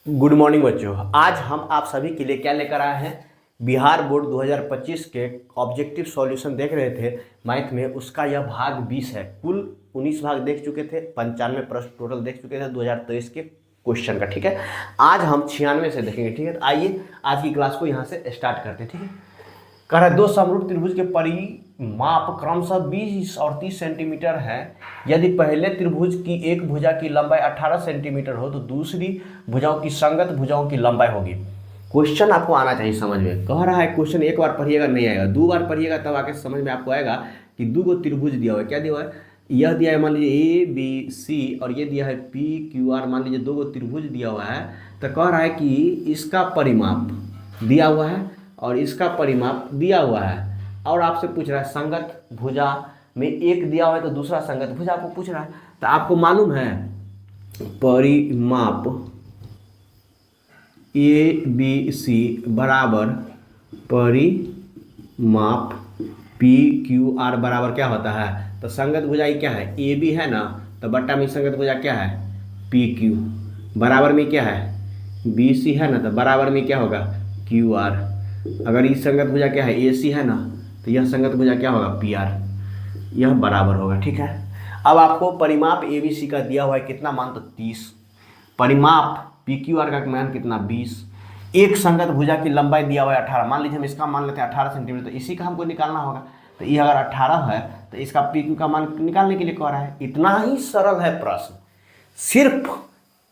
Good morning बच्चों। आज हम आप सभी के लिए क्या लेकर आए हैं, बिहार बोर्ड 2025 के ऑब्जेक्टिव सॉल्यूशन देख रहे थे मैथ में, उसका यह भाग 20 है। कुल 19 भाग देख चुके थे, 95 प्रश्न टोटल देख चुके थे 2023 के क्वेश्चन का। ठीक है, आज हम 96 से देखेंगे। ठीक है, तो आइए आज की क्लास को यहाँ से स्टार्ट करते हैं। ठीक है, कह रहा है दो समरूप त्रिभुज के परिमाप क्रमशः 20 और 30 सेंटीमीटर है। यदि पहले त्रिभुज की एक भुजा की लंबाई 18 सेंटीमीटर हो तो दूसरी भुजाओं की संगत भुजाओं की लंबाई होगी। क्वेश्चन आपको आना चाहिए समझ में। कह रहा है क्वेश्चन एक बार पढ़िएगा नहीं आएगा, दो बार पढ़िएगा तब आके समझ में आपको आएगा कि दो गो त्रिभुज दिया हुआ है। क्या दिया हुआ है? यह दिया है मान लीजिए ABC और ये दिया है PQR। मान लीजिए दो गो त्रिभुज दिया हुआ है, तो कह रहा है कि इसका परिमाप दिया हुआ है और इसका परिमाप दिया हुआ है, और आपसे पूछ रहा है संगत भुजा में एक दिया हुआ है तो दूसरा संगत भुजा आपको पूछ रहा है। तो आपको मालूम है परिमाप ABC बराबर परिमाप PQR बराबर क्या होता है? तो संगत भुजा क्या है? AB है ना, तो बट्टा में संगत भुजा क्या है? PQ। बराबर में क्या है? BC है ना, तो बराबर में क्या होगा? QR। अगर इस संगत भुजा क्या है? AC है ना, तो यह संगत भुजा क्या होगा? PR। यह बराबर होगा। ठीक है, अब आपको परिमाप ABC का दिया हुआ है कितना मान? तो 30। परिमाप PQR का मान कितना? 20। एक संगत भुजा की लंबाई दिया हुआ है 18। मान लीजिए हम इसका मान लेते हैं 18 सेंटीमीटर, तो इसी का हमको निकालना होगा। तो ये अगर 18 है तो इसका PQ का मान निकालने के लिए कह रहा है। इतना ही सरल है प्रश्न, सिर्फ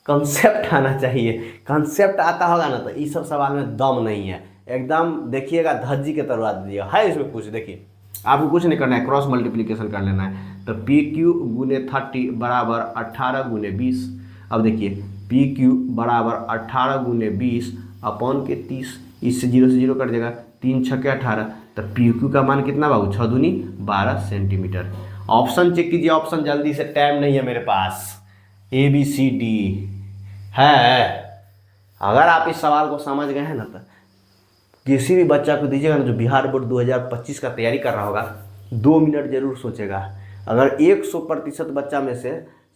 कंसेप्ट आना चाहिए। कंसेप्ट आता होगा ना तो इस सब सवाल में दम नहीं है। एकदम देखिएगा धज्जी के तरह दीजिएगा है इसमें कुछ। देखिए आपको कुछ नहीं करना है, क्रॉस मल्टीप्लिकेशन कर लेना है। तो PQ गुने 30 बराबर 18 गुने 20। अब देखिए PQ बराबर 18 गुने 20 अपॉन के 30। इससे 0 से 0 कट जाएगा, 3 छक्के 18। तो PQ का मान कितना बाबू? 6 दूनी 12 सेंटीमीटर। ऑप्शन चेक कीजिए, ऑप्शन जल्दी से, टाइम नहीं है मेरे पास। ABCD है। अगर आप इस सवाल को समझ गए हैं ना तो किसी भी बच्चा को दीजिएगा ना जो बिहार बोर्ड 2025 का तैयारी कर रहा होगा, 2 मिनट जरूर सोचेगा। अगर 100% बच्चा में से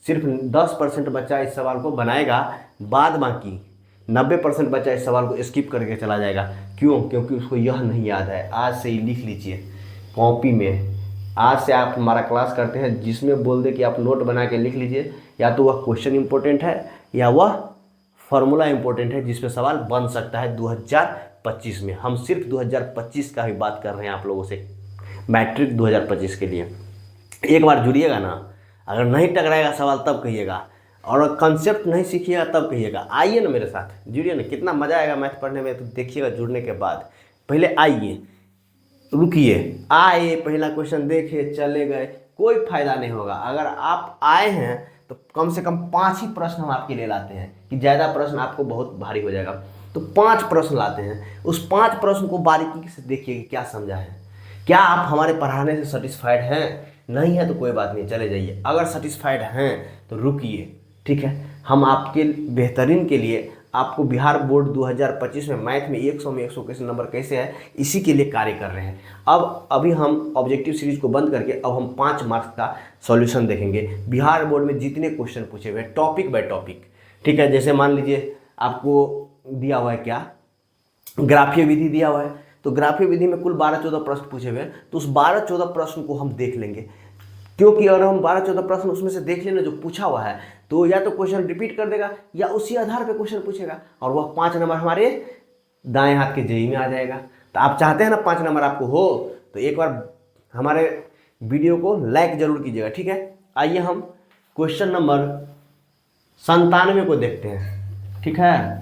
सिर्फ 10% बच्चा इस सवाल को बनाएगा, बाद बाकी 90% बच्चा इस सवाल को स्किप करके चला जाएगा। क्यों? क्योंकि उसको यह नहीं याद है। आज से ही लिख लीजिए कॉपी में। आज से आप हमारा क्लास करते हैं जिसमें बोल दे कि आप नोट बना के लिख लीजिए, या तो वह क्वेश्चन इंपॉर्टेंट है या वह फॉर्मूला इंपॉर्टेंट है जिस पे सवाल बन सकता है 2025 में। हम सिर्फ 2025 का ही बात कर रहे हैं आप लोगों से, मैट्रिक 2025 के लिए। एक बार जुड़िएगा ना, अगर नहीं टकराएगा सवाल तब कहिएगा, और कंसेप्ट नहीं सीखिएगा तब कहिएगा। आइए ना मेरे साथ, जुड़िए ना, कितना मज़ा आएगा मैथ पढ़ने में। तो देखिएगा जुड़ने के बाद। पहले आइए, रुकिए, आए, पहला क्वेश्चन देखे चले गए, कोई फायदा नहीं होगा। अगर आप आए हैं तो कम से कम 5 ही प्रश्न हम आपके लिए लाते हैं, कि ज़्यादा प्रश्न आपको बहुत भारी हो जाएगा। तो 5 प्रश्न लाते हैं, उस 5 प्रश्न को बारीकी से देखिए कि क्या समझा है। क्या आप हमारे पढ़ाने से सेटिस्फाइड हैं? नहीं है तो कोई बात नहीं, चले जाइए। अगर सेटिस्फाइड हैं तो रुकिए। ठीक है, हम आपके बेहतरीन के लिए आपको बिहार बोर्ड 2025 में मैथ में 100 में 100 क्वेश्चन नंबर कैसे है, इसी के लिए कार्य कर रहे हैं। अब अभी हम ऑब्जेक्टिव सीरीज को बंद करके अब हम 5 मार्क्स का सॉल्यूशन देखेंगे। बिहार बोर्ड में जितने क्वेश्चन पूछे हुए हैं टॉपिक बाय टॉपिक। ठीक है, जैसे मान लीजिए आपको दिया हुआ है क्या, ग्राफीय विधि दिया हुआ है, तो ग्राफीय विधि में कुल 12-14 प्रश्न पूछे हुए हैं। तो उस 12-14 प्रश्न को हम देख लेंगे, क्योंकि अगर हम 12-14 प्रश्न उसमें से देख लेना जो पूछा हुआ है, तो या तो क्वेश्चन रिपीट कर देगा या उसी आधार पे क्वेश्चन पूछेगा, और वह 5 नंबर हमारे दाएं हाथ के जेई में आ जाएगा। तो आप चाहते हैं ना 5 नंबर आपको हो, तो एक बार हमारे वीडियो को लाइक जरूर कीजिएगा। ठीक है, आइए हम क्वेश्चन नंबर 97 को देखते हैं। ठीक है,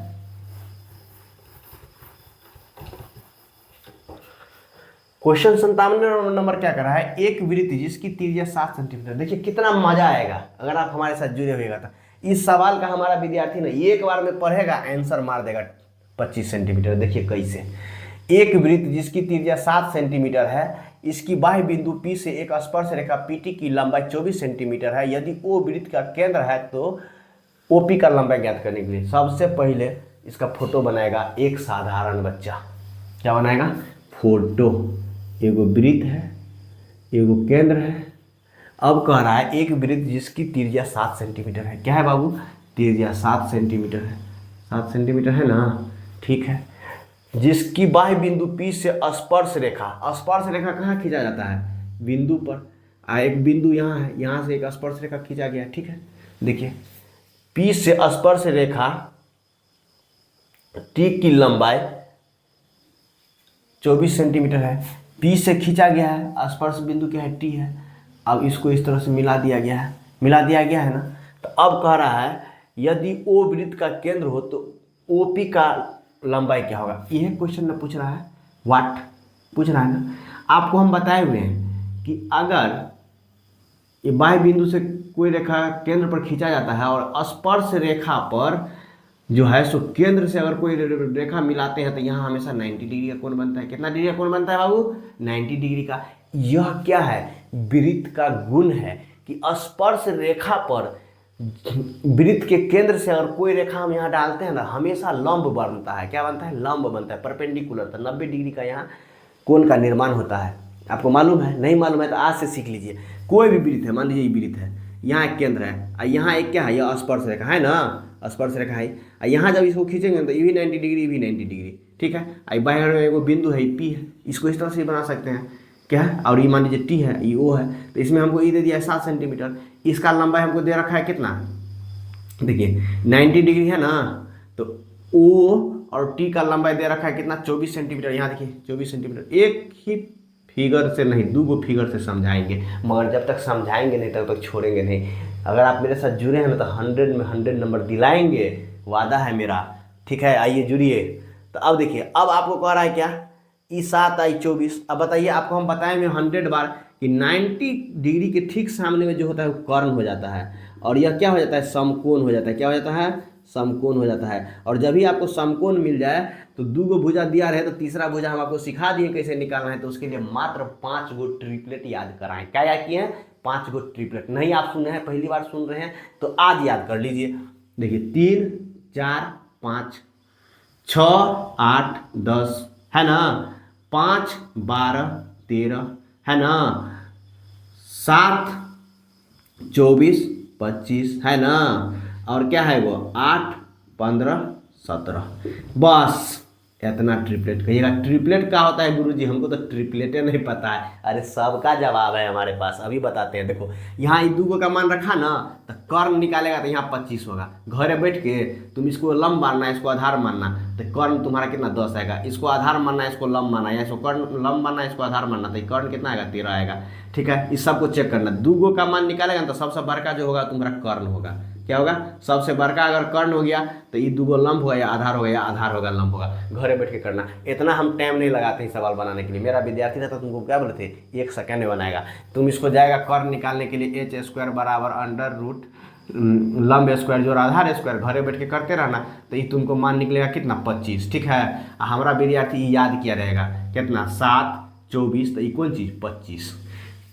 क्वेश्चन 97 नंबर क्या कर रहा है, एक वृत्त जिसकी त्रिज्या 7 सेंटीमीटर। देखिए कितना मजा आएगा अगर आप हमारे साथ जुड़े हुएगा। तो इस सवाल का हमारा विद्यार्थी ना एक बार में पढ़ेगा, आंसर मार देगा 25 सेंटीमीटर। देखिए कैसे, एक वृत्त जिसकी त्रिज्या 7 सेंटीमीटर है, इसकी बाह्य बिंदु P से एक स्पर्श रेखा PT की लंबाई 24 सेंटीमीटर है। यदि O वृत्त का केंद्र है तो OP का लंबाई ज्ञात करने के लिए सबसे पहले इसका फोटो बनाएगा एक साधारण बच्चा। क्या बनाएगा? फोटो। एगो वृत्त है, एगो केंद्र है। अब कह रहा है एक वृत्त जिसकी त्रिज्या 7 सेंटीमीटर है। क्या है बाबू? त्रिज्या 7 सेंटीमीटर है। 7 सेंटीमीटर है ना, ठीक है। जिसकी बाह्य बिंदु P से स्पर्श रेखा कहाँ खींचा जाता है, बिंदु पर। एक बिंदु यहाँ है, यहाँ से एक स्पर्श रेखा खींचा गया, ठीक है। देखिए P से स्पर्श रेखा T की लंबाई 24 सेंटीमीटर है, P से खींचा गया है, स्पर्श बिंदु क्या है, T है। अब इसको इस तरह से मिला दिया गया है ना। तो अब कह रहा है यदि O वृत्त का केंद्र हो तो OP का लंबाई क्या होगा, यह क्वेश्चन में पूछ रहा है। वाट पूछ रहा है ना। आपको हम बताए हुए हैं कि अगर ये बाह्य बिंदु से कोई रेखा केंद्र पर खींचा जाता है और स्पर्श रेखा पर जो है सो केंद्र से अगर कोई रेखा मिलाते हैं तो यहाँ हमेशा 90 डिग्री का कोण बनता है। कितना डिग्री का कोण बनता है बाबू, 90 डिग्री का। यह क्या है, वृत्त का गुण है कि स्पर्श रेखा पर वृत्त के केंद्र से अगर कोई रेखा हम यहाँ डालते हैं ना, हमेशा लंब बनता है। क्या बनता है, लंब बनता है, परपेंडिकुलर। तो 90 डिग्री का यहाँ कोण का निर्माण होता है। आपको मालूम है, नहीं मालूम है तो आज से सीख लीजिए। कोई भी वृत्त है, मान लीजिए ये वृत्त है, यहाँ एक केंद्र है और यहाँ एक क्या है, यह स्पर्श रेखा है ना, स्पर्श रेखा है। और यहाँ जब इसको खींचेंगे तो ये भी 90 डिग्री, ये भी 90 डिग्री, ठीक है। और बाहर में एगो बिंदु है P है, इसको इस तरह से बना सकते हैं क्या है। और ये मान लीजिए T है, ये O है, तो इसमें हमको ये दे दिया है 7 सेंटीमीटर। इसका लंबाई हमको दे रखा है कितना, देखिए 90 डिग्री है ना, तो O और T का लंबाई दे रखा है कितना, 24 सेंटीमीटर। यहाँ देखिए 24 सेंटीमीटर। एक ही फिगर से नहीं, 2 फिगर से समझाएंगे, मगर जब तक समझाएंगे नहीं तब तक छोड़ेंगे नहीं। अगर आप मेरे साथ जुड़े हैं ना तो 100 में 100 नंबर दिलाएंगे, वादा है मेरा, ठीक है। आइए जुड़िए। तो अब देखिए, अब आपको कह रहा है क्या, ई 7 आई 24। अब बताइए, आपको हम बताए हुए 100 बार कि 90 डिग्री के ठीक सामने में जो होता है वो कर्ण हो जाता है, और यह क्या हो जाता है, समकोण हो जाता है। क्या हो जाता है, समकोण हो जाता है। और जब भी आपको समकोण मिल जाए तो 2 भुजा दिया रहे तो तीसरा भुजा हम आपको सिखा दिए कैसे निकालना है। तो उसके लिए मात्र 5 गो ट्रिपलेट याद कराएं। क्या याद किए हैं, 5 गो ट्रिपलेट। नहीं आप सुने हैं, पहली बार सुन रहे हैं तो आज याद कर लीजिए। देखिए 3 4 5 6 8 10 है ना, 5 12 13 है ना, 7 24 25 है ना, और क्या है वो 8 15 17। बस इतना ट्रिपलेट। कहिएगा ट्रिपलेट क्या होता है गुरुजी, हमको तो ट्रिपलेटे नहीं पता है। अरे सबका जवाब है हमारे पास, अभी बताते हैं। देखो यहाँ ये 2 का मान रखा ना, तो कर्ण निकालेगा तो यहाँ 25 होगा। घरे बैठ के तुम इसको लंब मानना है, इसको आधार मानना, तो कर्ण तुम्हारा कितना 10 आएगा। इसको आधार मानना है, इसको लंब मानना है, या इसको कर्ण लंब मानना है, इसको आधार मानना, तो कर्ण कितना आएगा, 13 आएगा, ठीक है। इस सबको चेक करना। 2 का मान निकालेगा तो सबसे बड़का जो होगा तुम्हारा कर्ण होगा। क्या होगा, सबसे बड़का अगर कर्ण हो गया तो ये 2 लंब होगा, या आधार होगा, या आधार होगा लंब होगा। घरे बैठ के करना, इतना हम टाइम नहीं लगाते हैं सवाल बनाने के लिए। मेरा विद्यार्थी था तो तुमको क्या बोले थे, 1 सेकंड में बनाएगा। तुम इसको जाएगा कर्ण निकालने के लिए h² बराबर अंडर रूट लंब स्क्वायर जोड़ आधार स्क्वायर, घरे बैठ के करते रहना, तो ये तुमको मान निकलेगा कितना, 25, ठीक है। हमारा विद्यार्थी याद किया रहेगा कितना, 7 24, तो ये कौन चीज़, 25।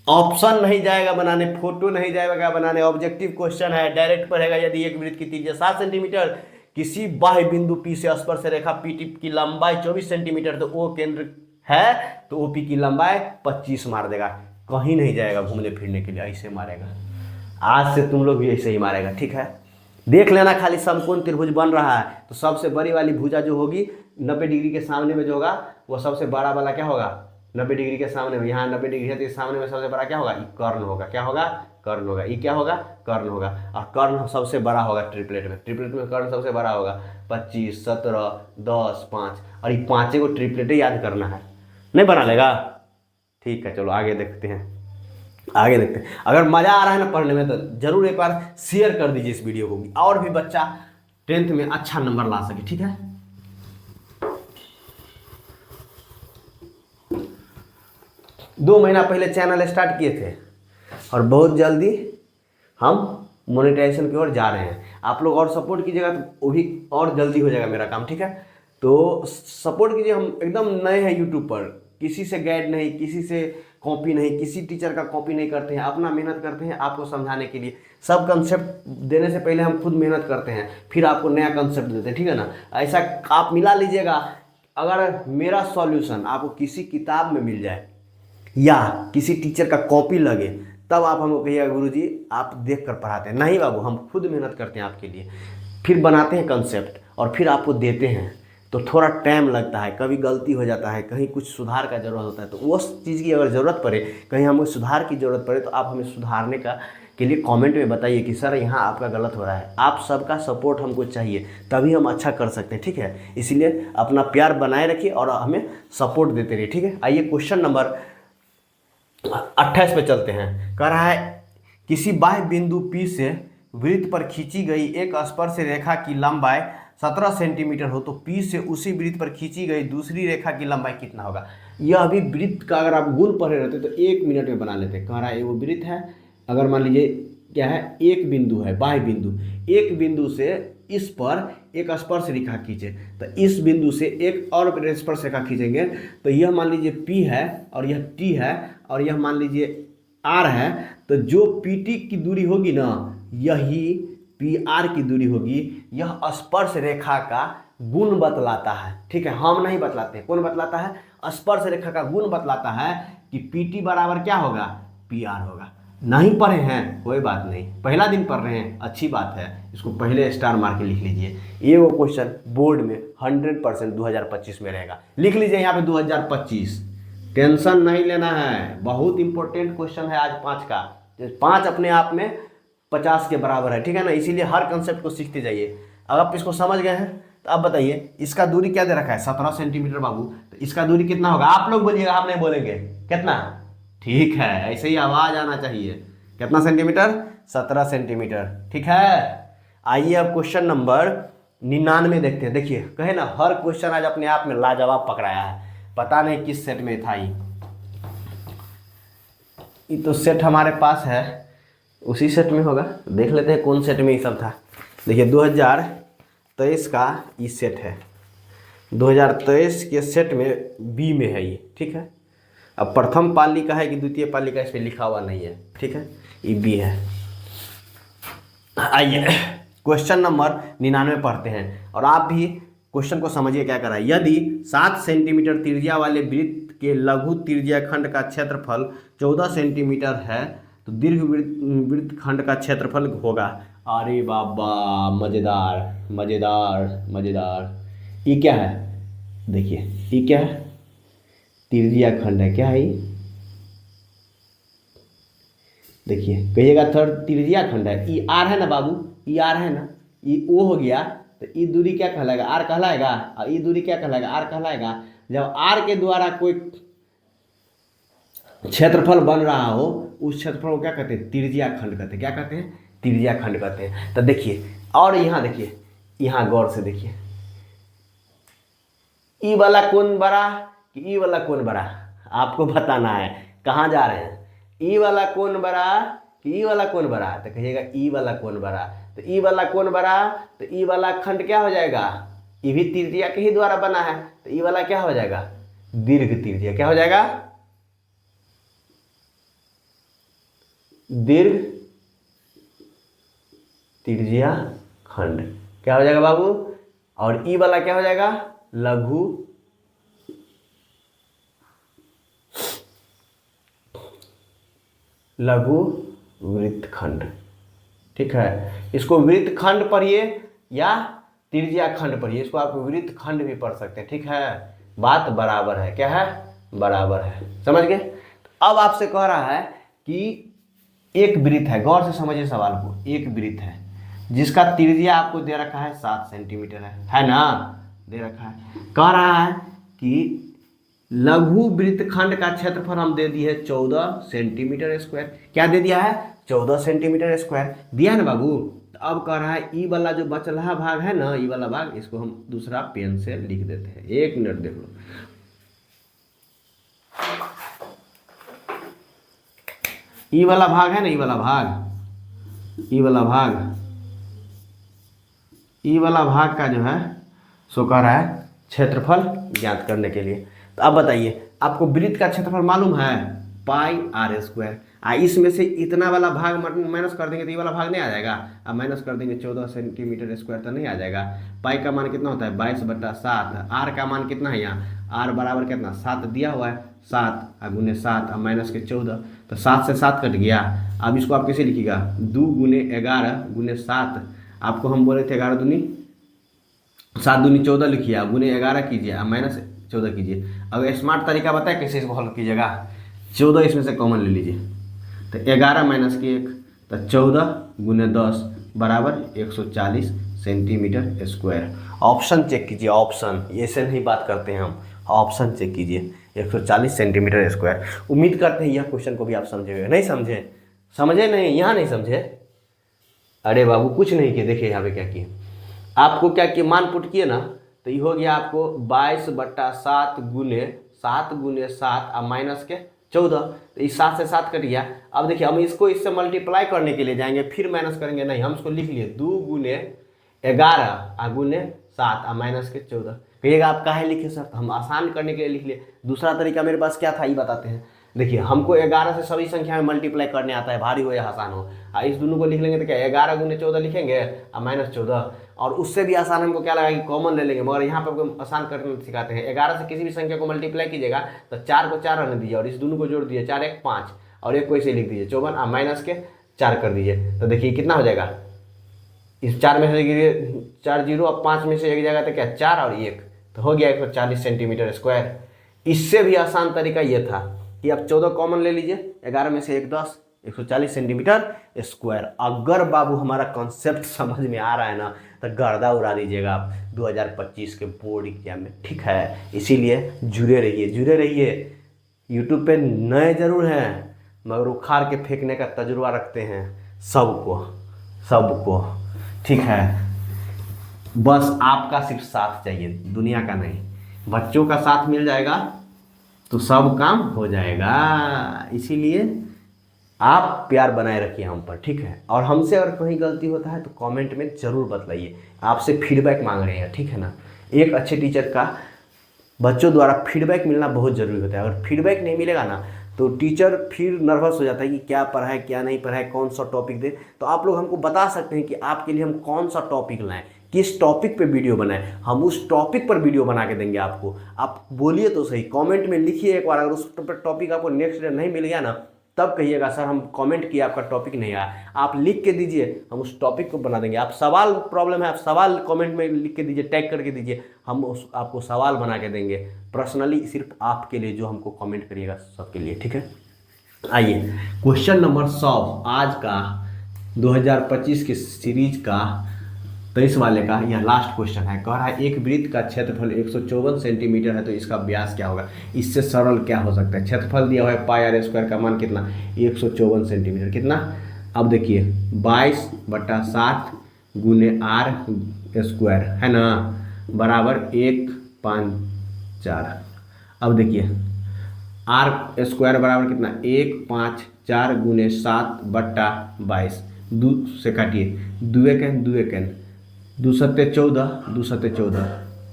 ऑप्शन नहीं जाएगा बनाने, फोटो नहीं जाएगा बनाने, ऑब्जेक्टिव क्वेश्चन है, डायरेक्ट पढ़ेगा। यदि एक वृत्त की त्रिज्या 7 सेंटीमीटर, किसी बाह्य बिंदु P से स्पर्श रेखा PT की लंबाई 24 सेंटीमीटर, तो O केंद्र है तो OP की लंबाई 25 मार देगा। कहीं नहीं जाएगा घूमने फिरने के लिए, ऐसे मारेगा। आज से तुम लोग भी ऐसे ही मारेगा, ठीक है। देख लेना खाली समकोण त्रिभुज बन रहा है तो सबसे बड़ी वाली भुजा जो होगी 90 डिग्री के सामने में जो होगा वो सबसे बड़ा वाला क्या होगा, 90 डिग्री के सामने में। यहाँ 90 डिग्री है तो इस सामने में सबसे बड़ा क्या होगा, कर्ण होगा। क्या होगा, कर्ण होगा। ये क्या होगा, कर्ण होगा। और कर्ण सबसे बड़ा होगा ट्रिपलेट में। ट्रिपलेट में कर्ण सबसे बड़ा होगा 25 17 10 5। और ये 5 को ट्रिपलेट याद करना है, नहीं बना लेगा, ठीक है। चलो आगे देखते हैं, आगे देखते हैं। अगर मज़ा आ रहा है ना पढ़ने में तो जरूर एक बार शेयर कर दीजिए इस वीडियो को भी, और भी बच्चा 10th में अच्छा नंबर ला सके, ठीक है। 2 महीना पहले चैनल स्टार्ट किए थे और बहुत जल्दी हम मोनेटाइजेशन की ओर जा रहे हैं। आप लोग और सपोर्ट कीजिएगा तो वो भी और जल्दी हो जाएगा मेरा काम, ठीक है। तो सपोर्ट कीजिए। हम एकदम नए हैं यूट्यूब पर, किसी से गाइड नहीं, किसी से कॉपी नहीं, किसी टीचर का कॉपी नहीं करते हैं, अपना मेहनत करते हैं आपको समझाने के लिए। सब कंसेप्ट देने से पहले हम खुद मेहनत करते हैं, फिर आपको नया कंसेप्ट देते हैं, ठीक है ना। ऐसा आप मिला लीजिएगा। अगर मेरा सॉल्यूशन आपको किसी किताब में मिल जाए या किसी टीचर का कॉपी लगे तब आप हमको कहिएगा गुरुजी आप देख कर पढ़ाते हैं। नहीं बाबू, हम खुद मेहनत करते हैं आपके लिए, फिर बनाते हैं कंसेप्ट और फिर आपको देते हैं। तो थोड़ा टाइम लगता है, कभी गलती हो जाता है, कहीं कुछ सुधार का ज़रूरत होता है, तो उस चीज़ की अगर ज़रूरत पड़े, कहीं हमें सुधार की ज़रूरत पड़े, तो आप हमें सुधारने का के लिए कमेंट में बताइए कि सर यहाँ आपका गलत हो रहा है। आप सबका सपोर्ट हमको चाहिए, तभी हम अच्छा कर सकते हैं, ठीक है। इसीलिए अपना प्यार बनाए रखिए और हमें सपोर्ट देते रहिए, ठीक है। आइए क्वेश्चन नंबर 28 पे चलते हैं। कह रहा है किसी बाह्य बिंदु P से वृत्त पर खींची गई एक स्पर्श रेखा की लंबाई 17 सेंटीमीटर हो, तो P से उसी वृत्त पर खींची गई दूसरी रेखा की लंबाई कितना होगा। यह अभी वृत्त का अगर आप गुण पढ़े रहते तो 1 मिनट में बना लेते। कह रहा है वो वृत्त है, अगर मान लीजिए क्या है, एक बिंदु है, बाह्य बिंदु, एक बिंदु से इस पर एक स्पर्श रेखा खींचे, तो इस बिंदु से एक और स्पर्श रेखा खींचेंगे, तो यह मान लीजिए P है और यह T है और यह मान लीजिए R है, तो जो PT की दूरी होगी ना, यही PR की दूरी होगी। यह स्पर्श रेखा का गुण बतलाता है, ठीक है। हम नहीं बतलाते, कौन बतलाता है, स्पर्श रेखा का गुण बतलाता है कि PT बराबर क्या होगा, PR होगा। नहीं पढ़े हैं कोई बात नहीं, पहला दिन पढ़ रहे हैं, अच्छी बात है, इसको पहले स्टार मार के लिख लीजिए। ये वो क्वेश्चन बोर्ड में 100% 2025 में रहेगा, लिख लीजिए यहाँ पे 2025, टेंशन नहीं लेना है। बहुत इंपॉर्टेंट क्वेश्चन है आज 5 का, 5 अपने आप में 50 के बराबर है, ठीक है ना। इसीलिए हर कंसेप्ट को सीखते जाइए। अगर आप इसको समझ गए हैं तो अब बताइए इसका दूरी क्या दे रखा है, 17 सेंटीमीटर बाबू, तो इसका दूरी कितना होगा, आप लोग बोलिएगा, हम नहीं बोलेंगे, कितना, ठीक है, ऐसे ही आवाज आना चाहिए। कितना सेंटीमीटर, 17 सेंटीमीटर, ठीक है। आइए अब क्वेश्चन नंबर 99 देखते हैं। देखिए कहे ना, हर क्वेश्चन आज अपने आप में लाजवाब पकड़ाया है, पता नहीं किस सेट में था ये तो सेट हमारे पास है, उसी सेट में होगा, देख लेते हैं कौन सेट में ये सब था। देखिए 2023 का ये सेट है, 2023 के सेट में बी में है ये, ठीक है। अब प्रथम पाली का है कि द्वितीय पाली का, इस पर लिखा हुआ नहीं है, ठीक है, ये बी है। आइए क्वेश्चन नंबर 99 पढ़ते हैं और आप भी क्वेश्चन को समझिए क्या कर रहा है। यदि 7 सेंटीमीटर त्रिज्या वाले वृत्त के लघु त्रिज्या खंड का क्षेत्रफल 14 सेंटीमीटर है, तो दीर्घ वृत्त खंड का क्षेत्रफल होगा। अरे बाबा, मजेदार मजेदार मजेदार। ये क्या है, देखिए ये क्या है, त्रिज्या खंड है, क्या है ये, देखिए कहिएगा थर्ड त्रिज्या खंड है। ई आर है ना बाबू, ई आर है ना, ई ओ हो गया, तो ई दूरी क्या कहलाएगा, आर कहलाएगा, और ई दूरी क्या कहलाएगा, आर कहलाएगा। जब आर के द्वारा कोई क्षेत्रफल बन रहा हो, उस क्षेत्रफल को क्या कहते हैं, त्रिज्या खंड कहते हैं। क्या कहते हैं, त्रिज्या खंड कहते हैं। तो देखिए, और यहाँ देखिए, यहाँ गौर से देखिए, ई वाला कौन बड़ा कि ई वाला कौन बड़ा, आपको बताना है। कहाँ जा रहे हैं, ई वाला कौन बड़ा कि ई वाला कौन बड़ा, तो कहिएगा ई वाला कौन बड़ा। तो ई वाला कौन बड़ा, तो ई वाला खंड क्या हो जाएगा, ये भी त्रिज्या के ही द्वारा बना है, तो ई वाला क्या हो जाएगा, दीर्घ त्रिज्या। क्या हो जाएगा, दीर्घ त्रिज्या खंड। क्या हो जाएगा बाबू, और ई वाला क्या हो जाएगा, लघु वृत्तखंड, ठीक है। इसको वृत्तखंड पढ़िए या त्रिज्या खंड पढ़िए, इसको आप वृत्तखंड भी पढ़ सकते हैं, ठीक है। बात बराबर है, क्या है, बराबर है, समझ गए। अब आपसे कह रहा है कि एक वृत्त है, गौर से समझिए सवाल को, एक वृत्त है जिसका त्रिज्या आपको दे रखा है 7 सेंटीमीटर है ना, दे रखा है। कह रहा है कि लघु वृत्तखंड का क्षेत्रफल हम दे दिए 14 सेंटीमीटर स्क्वायर। क्या दे दिया है, 14 सेंटीमीटर स्क्वायर दिया है ना बाबू। तो अब कह रहा है ई वाला जो बचला भाग है ना, ई वाला भाग, इसको हम दूसरा पेन से लिख देते हैं। 1 मिनट देख लो, ई वाला भाग है ना, ई वाला भाग, ई वाला भाग, ई वाला भाग का जो है सो कह रहा है क्षेत्रफल ज्ञात करने के लिए। तो अब बताइए, आपको वृत्त का क्षेत्रफल मालूम है, पाई आर स्क्वायर। इसमें से इतना वाला भाग माइनस कर देंगे तो ये वाला भाग नहीं आ जाएगा। अब माइनस कर देंगे 14 सेंटीमीटर स्क्वायर तो नहीं आ जाएगा। पाई का मान कितना होता है, 22/7। आर का मान कितना है यहाँ, आर बराबर कितना, 7 दिया हुआ है, 7 और गुने 7 और माइनस के 14, तो 7 से 7 कट गया। अब इसको आप कैसे लिखिएगा, 2 गुने 11 गुने 7, आपको हम बोले थे 11 दूनी 7 दूनी 14 लिखिए, आप गुने 11 कीजिए और माइनस 14 कीजिए। अब स्मार्ट तरीका बताए कैसे इसको हल कीजिएगा, 14 इसमें से कॉमन ले लीजिए, तो 11 माइनस के 1, तो 14 गुने 10 बराबर 140 सेंटीमीटर स्क्वायर। ऑप्शन चेक कीजिए, ऑप्शन ऐसे नहीं बात करते हैं हम, ऑप्शन चेक कीजिए 140 सेंटीमीटर स्क्वायर। उम्मीद करते हैं यह क्वेश्चन को भी आप समझेंगे। नहीं समझे, समझे नहीं, यहाँ नहीं समझे, अरे बाबू कुछ नहीं किए, देखिए यहाँ पे क्या किए, आपको क्या किए, मान पुट किए ना, तो ये हो गया आपको 22/7 गुने 7 और माइनस के 14, तो इस 7 से 7 कट गया। अब देखिए हम इसको इससे मल्टीप्लाई करने के लिए जाएंगे, फिर माइनस करेंगे नहीं, हम इसको लिख लिए 2 गुने 11 और गुने 7 और माइनस के 14। कहिएगा आप काहे लिखे सर, तो हम आसान करने के लिए लिख लिए। दूसरा तरीका मेरे पास क्या था ये बताते हैं। देखिए हमको 11 से सभी संख्या में मल्टीप्लाई करने आता है, भारी हो या आसान हो। इस दोनों को लिख लेंगे तो क्या 11 गुने 14 लिखेंगे और माइनस 14, और उससे भी आसान हमको क्या लगा कि कॉमन ले लेंगे, मगर यहाँ पर हमको आसान करना सिखाते हैं। 11 से किसी भी संख्या को मल्टीप्लाई कीजिएगा तो 4 को 4 रहने दीजिए और इस दोनों को जोड़ दीजिए, 4 1 5 और एक को इसे लिख दीजिए 54 और माइनस के 4 कर दीजिए, तो देखिए कितना हो जाएगा, इस 4 में से गिरिए 4 0 और 5 में से एक जाएगा तो क्या 4 और 1, तो हो गया 140 सेंटीमीटर स्क्वायर। इससे भी आसान तरीका ये था कि आप 14 कॉमन ले लीजिए, 11 में से 1 10, 140 सेंटीमीटर स्क्वायर। अगर बाबू हमारा कॉन्सेप्ट समझ में आ रहा है ना, तो गर्दा उड़ा दीजिएगा आप 2025 के बोर्ड एग्जाम में, ठीक है। इसीलिए जुड़े रहिए। यूट्यूब पे नए जरूर हैं मगर उखाड़ के फेंकने का तजुर्बा रखते हैं सबको, ठीक है। बस आपका सिर्फ साथ चाहिए, दुनिया का नहीं। बच्चों का साथ मिल जाएगा तो सब काम हो जाएगा। इसीलिए आप प्यार बनाए रखिए हम पर, ठीक है। और हमसे अगर कहीं गलती होता है तो कमेंट में ज़रूर बतलाइए, आपसे फीडबैक मांग रहे हैं, ठीक है ना। एक अच्छे टीचर का बच्चों द्वारा फीडबैक मिलना बहुत ज़रूरी होता है। अगर फीडबैक नहीं मिलेगा ना तो टीचर फिर नर्वस हो जाता है कि क्या पढ़ाए क्या नहीं पढ़ाए, कौन सा टॉपिक दे। तो आप लोग हमको बता सकते हैं कि आपके लिए हम कौन सा टॉपिक लाएं, किस टॉपिक पे वीडियो बनाएं, हम उस टॉपिक पर वीडियो बना के देंगे आपको। आप बोलिए तो सही, कमेंट में लिखिए एक बार। अगर उस टॉपिक आपको नेक्स्ट डे नहीं मिल गया ना, तब कहिएगा सर हम कमेंट किए आपका टॉपिक नहीं आया, आप लिख के दीजिए, हम उस टॉपिक को बना देंगे। आप सवाल प्रॉब्लम है, आप सवाल कमेंट में लिख के दीजिए, टैग करके दीजिए, हम आपको सवाल बना के देंगे पर्सनली, सिर्फ आपके लिए जो हमको कमेंट करिएगा सबके लिए, ठीक है। आइए क्वेश्चन नंबर 100 आज का 2025 की सीरीज का 23 वाले का यह लास्ट क्वेश्चन है। कह रहा है एक वृत्त का क्षेत्रफल 154 सेंटीमीटर है तो इसका व्यास क्या होगा। इससे सरल क्या हो सकता है, क्षेत्रफल दिया हुआ है पाई आर स्क्वायर का मान कितना 154 सेंटीमीटर, कितना। अब देखिए 22/7 गुने आर स्क्वायर है ना बराबर 154। अब देखिए आर स्क्वायर बराबर कितना 154 गुने 7/22, 2 से काटिए, 2 एकन 2 एकन 2 सत्ते 14, 2 सत्ते 14,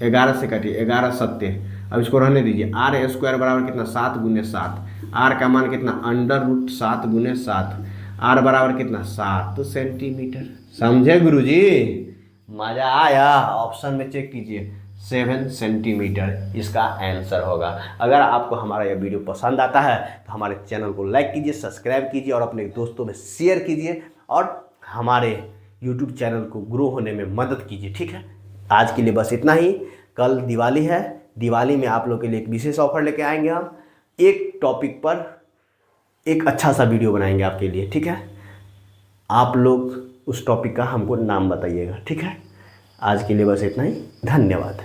11 से काटिए 11 सत्ते। अब इसको रहने दीजिए। आर स्क्वायर बराबर कितना 7 गुने 7, आर का मान कितना √7 गुने 7, आर बराबर कितना 7 सेंटीमीटर। समझे गुरुजी, मजा आया। ऑप्शन में चेक कीजिए 7 सेंटीमीटर इसका आंसर होगा। अगर आपको हमारा यह वीडियो पसंद आता है तो हमारे चैनल को लाइक कीजिए, सब्सक्राइब कीजिए और अपने दोस्तों में शेयर कीजिए और हमारे यूट्यूब चैनल को ग्रो होने में मदद कीजिए, ठीक है। आज के लिए बस इतना ही। कल दिवाली है, दिवाली में आप लोग के लिए एक विशेष ऑफर लेके आएंगे। हम एक टॉपिक पर एक अच्छा सा वीडियो बनाएंगे आपके लिए, ठीक है। आप लोग उस टॉपिक का हमको नाम बताइएगा, ठीक है। आज के लिए बस इतना ही, धन्यवाद।